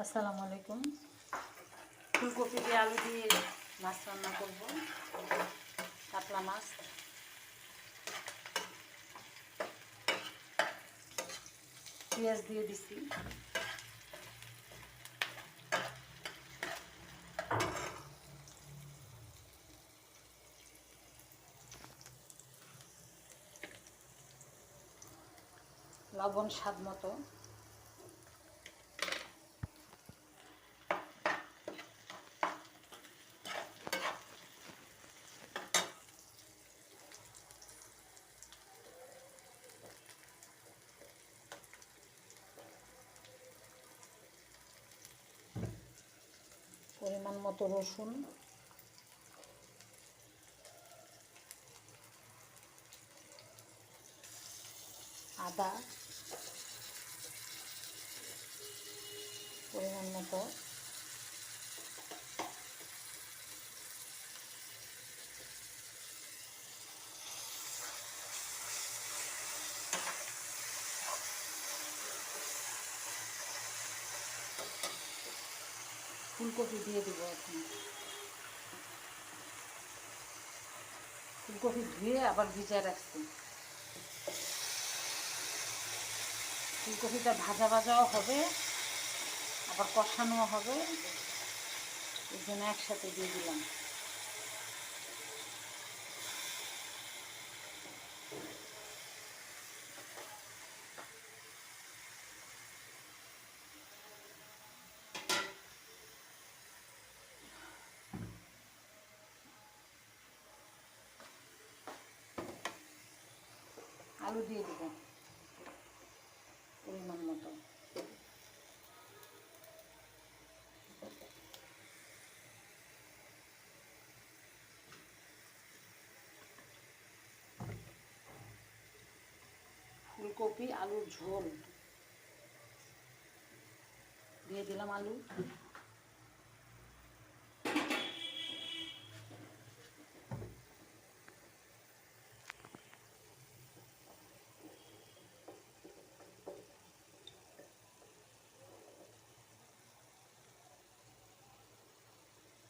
আসসালামু আলাইকুম। ফুলকপি দিয়ে আলু দিয়ে মাছ রান্না করব, কাতলা মাছ। পেঁয়াজ দিয়ে দিছি, লবণ স্বাদ মতো, পরিমাণ মতো রসুন, আদা পরিমাণ মতো, ফুলকপি দিয়ে দেবো। এখন ফুলকপি ধুয়ে আবার ভিজিয়ে রাখছি। ফুলকপিটা ভাজা ভাজাও হবে, আবার কষানোও হবে, এই জন্য একসাথে দিয়ে দিলাম। আলু দিয়ে দেব পরিমাণ মতো। ফুলকপি আলুর ঝোল দিয়ে দিলাম। আলু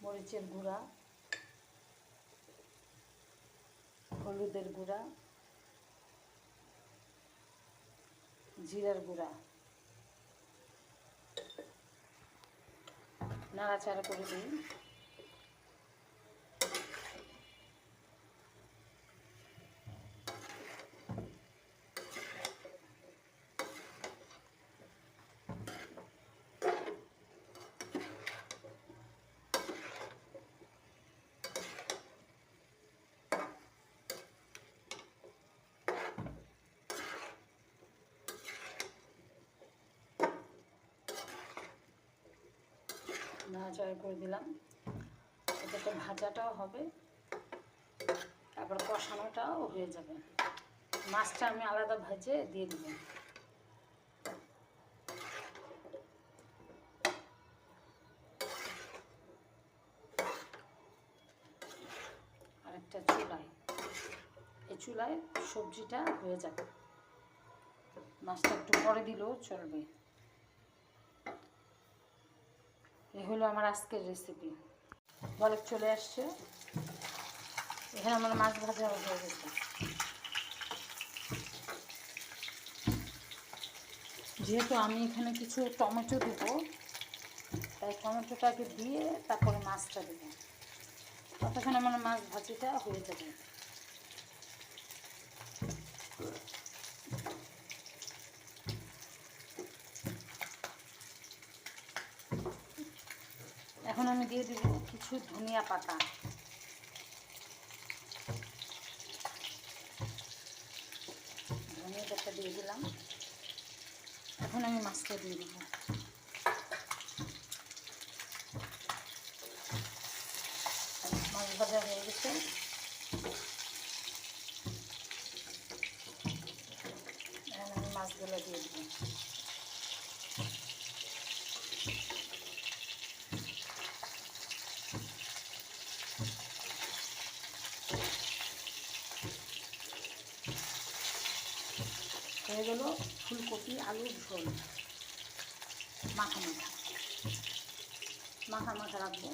মরিচের গুঁড়া, হলুদের গুঁড়া, জিরার গুঁড়া, নাড়াচাড়া করে দিই। নাড়াচাড়া করে দিলাম, এতে তো ভাজাটাও হবে, তারপর কষানোটাও হয়ে যাবে। মাছটা আমি আলাদা ভেজে দিয়ে দেব। আরেকটা চুলায়, এই চুলায় সবজিটা হয়ে যাবে। মাছটা একটু পরে দিলেও চলবে। এই হলো আমার আজকের রেসিপি। বলক চলে আসছে, এখানে আমার মাছ ভাজা হয়ে গেছে। যেহেতু আমি এখানে কিছু টমেটো দেবো, তাই টমেটোটাকে দিয়ে তারপরে মাছটা দেবো, ততক্ষণ আমার মাছ ভাজিটা হয়ে যাবে। এখন আমি দিয়ে দেব কিছু ধনিয়া পাতা, ধনিয়া পাতা দিয়ে দিলাম। এখন আমি মাছটা দিয়ে দেব। মাছ ভাজা হয়ে গেছে, এখন আমি মাছগুলো দিয়ে দেব। হয়ে গেল ফুলকপি আলুর ঝোল মাখা মাখা। মাখা মাখা রাখবো,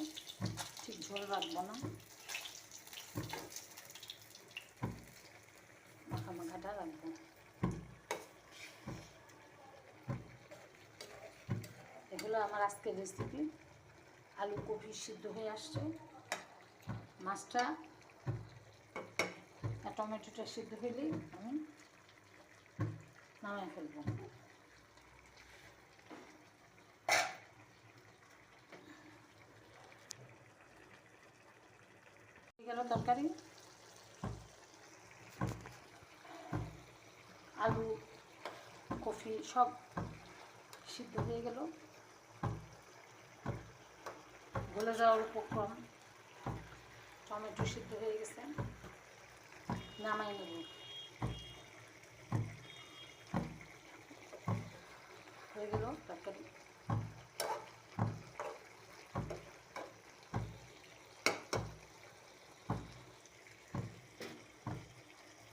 ঠিক ঝোল রাখবো না, মাখা মাখাটা রাখবো। এগুলো আমার আজকের রেসিপি। আলু কপি সিদ্ধ হয়ে আসছে, মাছটা আর টমেটোটা সিদ্ধ হইলেই আমি নামাই ফেলবো। গেল তরকারি, আলু কফি সব সিদ্ধ হয়ে গেল, গলে যাওয়ার উপক্রম, টমেটো সিদ্ধ হয়ে গেছে, নামাই নেব। হয়ে গেল তরকারি।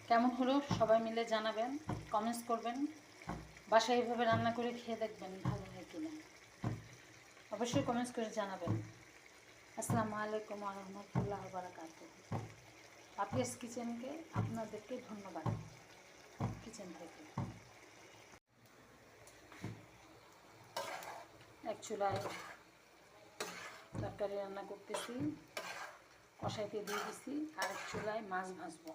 কেমন হলো সবাই মিলে জানাবেন, কমেন্টস করবেন। বাসায় এইভাবে রান্না করে খেয়ে দেখবেন ভালো হয় কিনা, অবশ্যই কমেন্টস করে জানাবেন। আসসালামু আলাইকুম ওয়া রাহমাতুল্লাহি ওয়া বারাকাতুহু। পাপিয়াস কিচেনকে আপনাদেরকে ধন্যবাদ। কিচেন থেকে এক চুলায় তরকারি রান্না করতেছি, কষাইতে দিয়ে দিছি, আর এক চুলায় মাছ ভাজবো।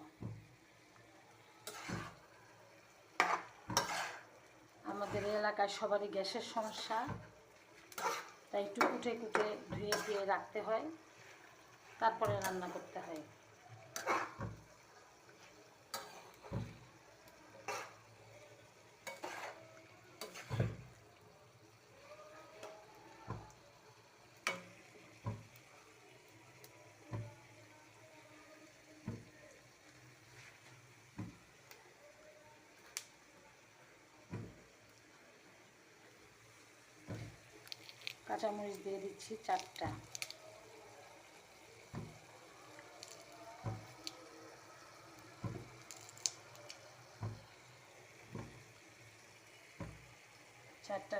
আমাদের এলাকায় সবারই গ্যাসের সমস্যা, তাই একটু কুটে কুটে ধুয়ে দিয়ে রাখতে হয়, তারপরে রান্না করতে হয়। কাঁচামরিচ দিয়ে দিচ্ছি 4টা।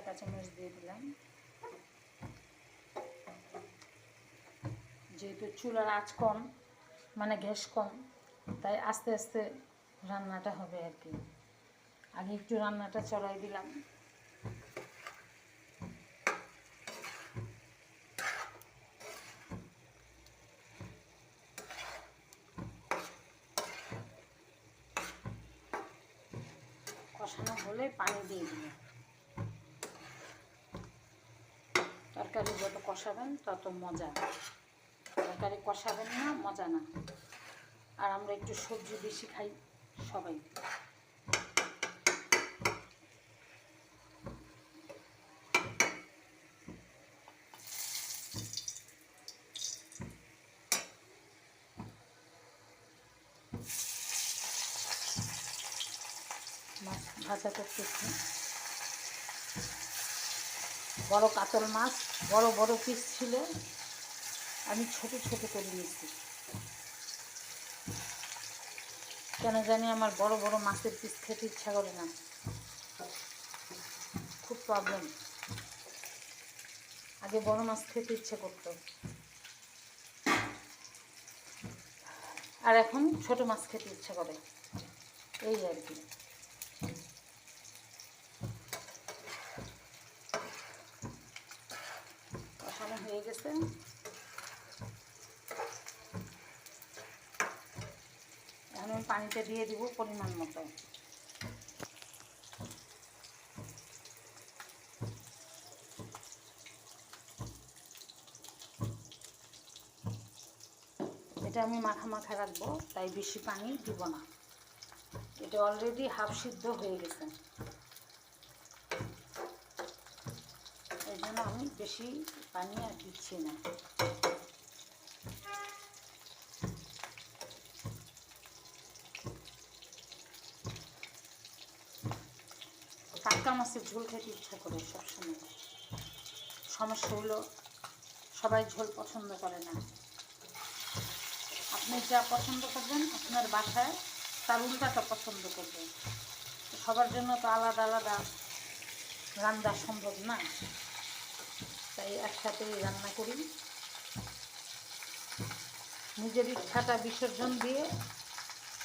কাঁচামরিচ দিয়ে দিলাম। যেহেতু চুলার আঁচ কম, মানে গ্যাস কম, তাই আস্তে আস্তে রান্নাটা হবে আর কি। আগে একটু রান্নাটা চড়াই দিলাম। কষানো হলে পানি দিয়ে দিব। তরকারি যত কষাবেন তত মজা, তরকারি কষাবেন না মজা না। আর আমরা একটু সবজি বেশি খাই সবাই। মাছ ভাজা করতেছি, বড় কাতল মাছ, বড় বড় পিস ছিল, আমি ছোট ছোট করে নিয়েছি। কেন জানি আমার বড় বড় মাছের পিস খেতে ইচ্ছা করে না, খুব প্রবলেম। আগে বড় মাছ খেতে ইচ্ছে করতো, আর এখন ছোট মাছ খেতে ইচ্ছে করে, এই আর কি। কষানো হয়ে গেছে, এখন আমি পানিতে দিয়ে দিব পরিমাণ মতো। এটা আমি মাখা মাখা রাখবো, তাই বেশি পানি দিব না। এটা অলরেডি হাফ সিদ্ধ হয়ে গেছে, এই জন্য আমি বেশি পানি আর দিচ্ছি না। টাটকা মাছের ঝোল খেতে ইচ্ছা করে সবসময়। সমস্যা হলো সবাই ঝোল পছন্দ করে না। আপনি যা পছন্দ করবেন আপনার বাসায় তার উল্টাটা পছন্দ করবে। সবার জন্য তো আলাদা আলাদা রান্না সম্ভব না। তাই একসাথেই রান্না করি। নিজের ইচ্ছাটা বিসর্জন দিয়ে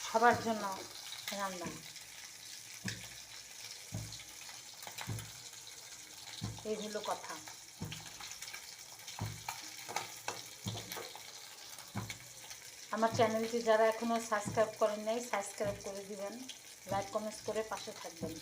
সবার জন্য রান্না, এই হলো কথা। আমার চ্যানেলটি যারা এখনও সাবস্ক্রাইব করেন নাই, সাবস্ক্রাইব করে দিবেন, লাইক কমেন্টস করে পাশে থাকবেন।